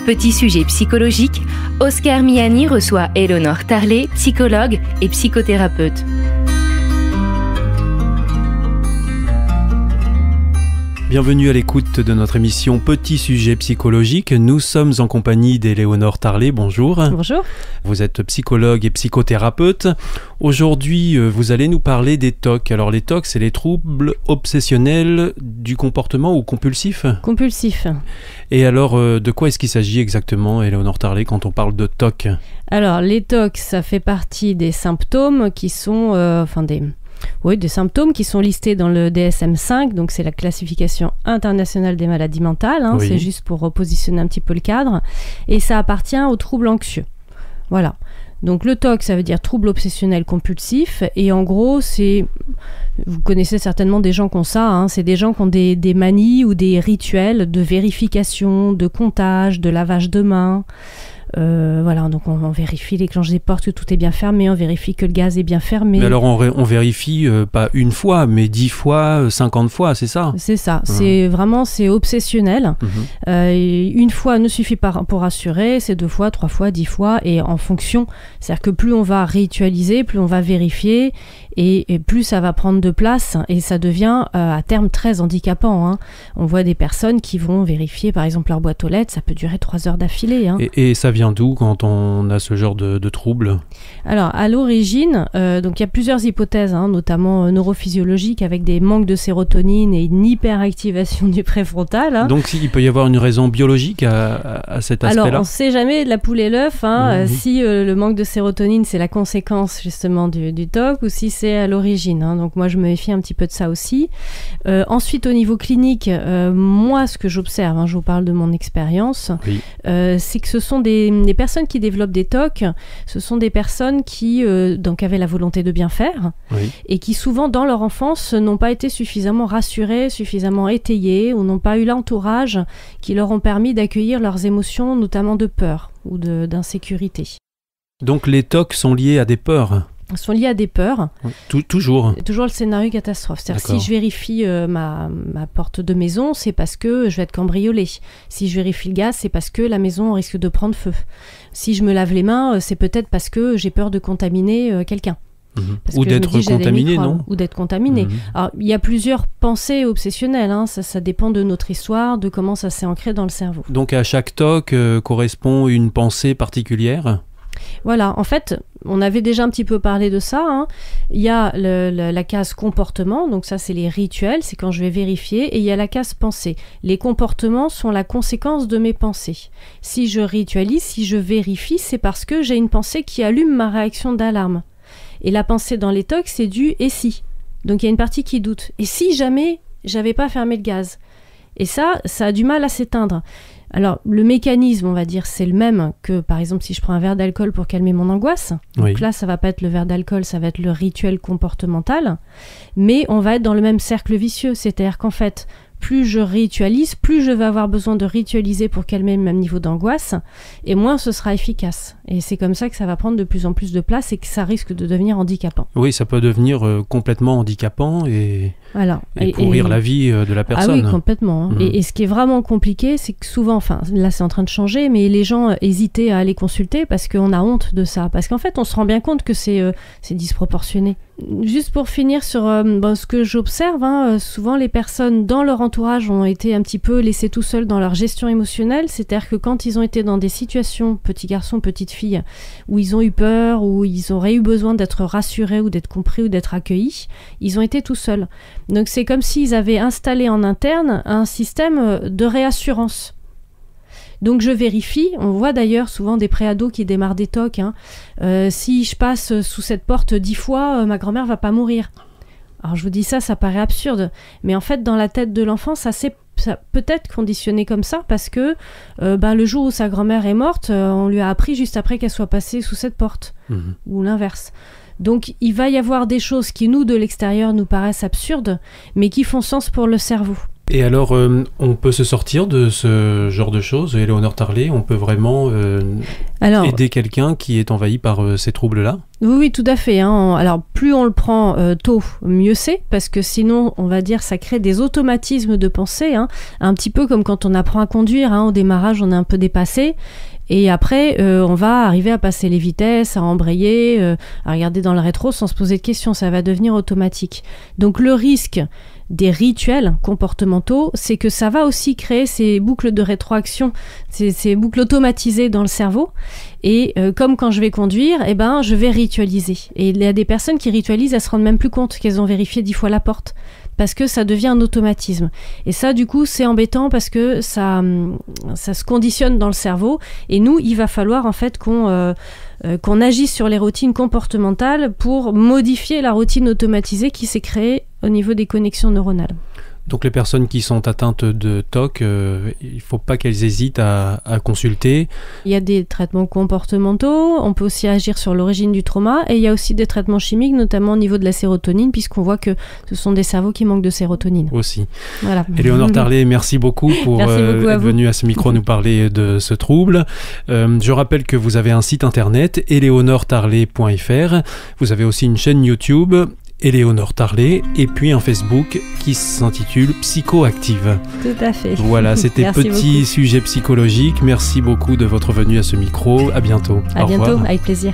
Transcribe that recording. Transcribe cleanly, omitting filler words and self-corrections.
Petit sujet psychologique, Oscar Miani reçoit Éléonore Tarlet, psychologue et psychothérapeute. Bienvenue à l'écoute de notre émission Petit sujet psychologique. Nous sommes en compagnie d'Éléonore Tarlet. Bonjour. Bonjour. Vous êtes psychologue et psychothérapeute. Aujourd'hui, vous allez nous parler des TOC. Alors les TOC, c'est les troubles obsessionnels du comportement ou compulsif ? Compulsif. Et alors, de quoi est-ce qu'il s'agit exactement, Éléonore Tarlet, quand on parle de TOC ? Alors, les TOC, ça fait partie des symptômes qui sont... des symptômes qui sont listés dans le DSM-5, donc c'est la classification internationale des maladies mentales, Oui. C'est juste pour repositionner un petit peu le cadre, et ça appartient aux troubles anxieux. Voilà. Donc le TOC, ça veut dire trouble obsessionnel compulsif, et en gros, vous connaissez certainement des gens qui ont ça, c'est des gens qui ont des manies ou des rituels de vérification, de comptage, de lavage de mains. Donc on vérifie l'éclanche des portes, que tout est bien fermé, on vérifie que le gaz est bien fermé. Mais alors on vérifie pas une fois, mais 10 fois, 50 fois, c'est ça ? C'est ça, c'est obsessionnel. Une fois ne suffit pas pour assurer, c'est 2 fois, 3 fois, 10 fois, et en fonction, c'est-à-dire que plus on va ritualiser, plus on va vérifier, et plus ça va prendre de place, et ça devient à terme très handicapant. On voit des personnes qui vont vérifier par exemple leur boîte aux lettres, ça peut durer 3 heures d'affilée. Et ça vient d'où quand on a ce genre de troubles ? Alors, à l'origine, donc il y a plusieurs hypothèses, notamment neurophysiologiques, avec des manques de sérotonine et une hyperactivation du préfrontal. Donc, il peut y avoir une raison biologique à cet aspect-là ? Alors, on ne sait jamais de la poule et l'œuf, si le manque de sérotonine, c'est la conséquence justement du TOC, ou si c'est à l'origine. Donc, moi, je me méfie un petit peu de ça aussi. Ensuite, au niveau clinique, moi, ce que j'observe, je vous parle de mon expérience, Oui. c'est que ce sont des personnes qui développent des TOC, ce sont des personnes qui avaient la volonté de bien faire, Oui. et qui souvent dans leur enfance n'ont pas été suffisamment rassurées, suffisamment étayées, ou n'ont pas eu l'entourage qui leur ont permis d'accueillir leurs émotions, notamment de peur ou d'insécurité. Donc les TOC sont liés à des peurs ? Sont liées à des peurs. Toujours. Toujours le scénario catastrophe. C'est-à-dire D'accord. si je vérifie ma porte de maison, c'est parce que je vais être cambriolée. Si je vérifie le gaz, c'est parce que la maison risque de prendre feu. Si je me lave les mains, c'est peut-être parce que j'ai peur de contaminer quelqu'un. Parce Ou que je me d'être dis, j'ai des contaminé, microbes. non ? Ou d'être contaminé. Alors, il y a plusieurs pensées obsessionnelles. Ça dépend de notre histoire, de comment ça s'est ancré dans le cerveau. Donc à chaque TOC correspond une pensée particulière ? Voilà, en fait, on avait déjà un petit peu parlé de ça. Il y a la case comportement, donc ça c'est les rituels, c'est quand je vais vérifier, et il y a la case pensée. Les comportements sont la conséquence de mes pensées. Si je ritualise, si je vérifie, c'est parce que j'ai une pensée qui allume ma réaction d'alarme. Et la pensée dans les TOC, c'est du « et si ». Donc il y a une partie qui doute. Et si jamais j'avais pas fermé le gaz ? Et ça a du mal à s'éteindre. Alors, le mécanisme, on va dire, c'est le même que, par exemple, si je prends un verre d'alcool pour calmer mon angoisse. Oui. Donc là, ça va pas être le verre d'alcool, ça va être le rituel comportemental. Mais on va être dans le même cercle vicieux. C'est-à-dire qu'en fait, plus je ritualise, plus je vais avoir besoin de ritualiser pour calmer le même niveau d'angoisse, et moins ce sera efficace. Et c'est comme ça que ça va prendre de plus en plus de place et que ça risque de devenir handicapant. Oui, ça peut devenir complètement handicapant et pourrir la vie de la personne. Ah oui, complètement. Et ce qui est vraiment compliqué, c'est que souvent, là c'est en train de changer, mais les gens hésitaient à aller consulter parce qu'on a honte de ça. Parce qu'en fait, on se rend bien compte que c'est disproportionné. Juste pour finir sur ce que j'observe, souvent les personnes dans leur entourage ont été un petit peu laissées tout seuls dans leur gestion émotionnelle, c'est-à-dire que quand ils ont été dans des situations, petits garçons, petites filles, où ils ont eu peur, où ils auraient eu besoin d'être rassurés ou d'être compris ou d'être accueillis, ils ont été tout seuls. Donc c'est comme s'ils avaient installé en interne un système de réassurance. Donc je vérifie, on voit d'ailleurs souvent des préados qui démarrent des TOC. Si je passe sous cette porte 10 fois, ma grand-mère va pas mourir. Alors je vous dis ça paraît absurde, mais en fait dans la tête de l'enfant, ça peut être conditionné comme ça parce que le jour où sa grand-mère est morte, on lui a appris juste après qu'elle soit passée sous cette porte, ou l'inverse. Donc il va y avoir des choses qui nous de l'extérieur nous paraissent absurdes, mais qui font sens pour le cerveau. Et alors, on peut se sortir de ce genre de choses, Éléonore Tarlet, on peut vraiment aider quelqu'un qui est envahi par ces troubles-là? Oui, tout à fait. Alors, plus on le prend tôt, mieux c'est, parce que sinon, on va dire, ça crée des automatismes de pensée, un petit peu comme quand on apprend à conduire. Au démarrage, on est un peu dépassé. Et après, on va arriver à passer les vitesses, à embrayer, à regarder dans le rétro sans se poser de questions. Ça va devenir automatique. Donc, le risque des rituels comportementaux, c'est que ça va aussi créer ces boucles de rétroaction, ces boucles automatisées dans le cerveau. Et comme quand je vais conduire, je vais ritualiser. Et il y a des personnes qui ritualisent, elles se rendent même plus compte qu'elles ont vérifié 10 fois la porte, parce que ça devient un automatisme. Et ça, du coup, c'est embêtant parce que ça se conditionne dans le cerveau. Et nous, il va falloir en fait qu'on agisse sur les routines comportementales pour modifier la routine automatisée qui s'est créée au niveau des connexions neuronales. Donc les personnes qui sont atteintes de TOC, il ne faut pas qu'elles hésitent à consulter. Il y a des traitements comportementaux, on peut aussi agir sur l'origine du trauma, et il y a aussi des traitements chimiques, notamment au niveau de la sérotonine, puisqu'on voit que ce sont des cerveaux qui manquent de sérotonine. Aussi. Voilà. Éléonore Tarlet, merci beaucoup pour être venue à ce micro nous parler de ce trouble. Je rappelle que vous avez un site internet, eleonoretarlet.fr. Vous avez aussi une chaîne YouTube, Éléonore Tarlet, et puis un Facebook qui s'intitule Psychoactive. Tout à fait. Voilà, c'était Petit Sujet Psychologique. Merci beaucoup de votre venue à ce micro. À bientôt. À bientôt, avec plaisir.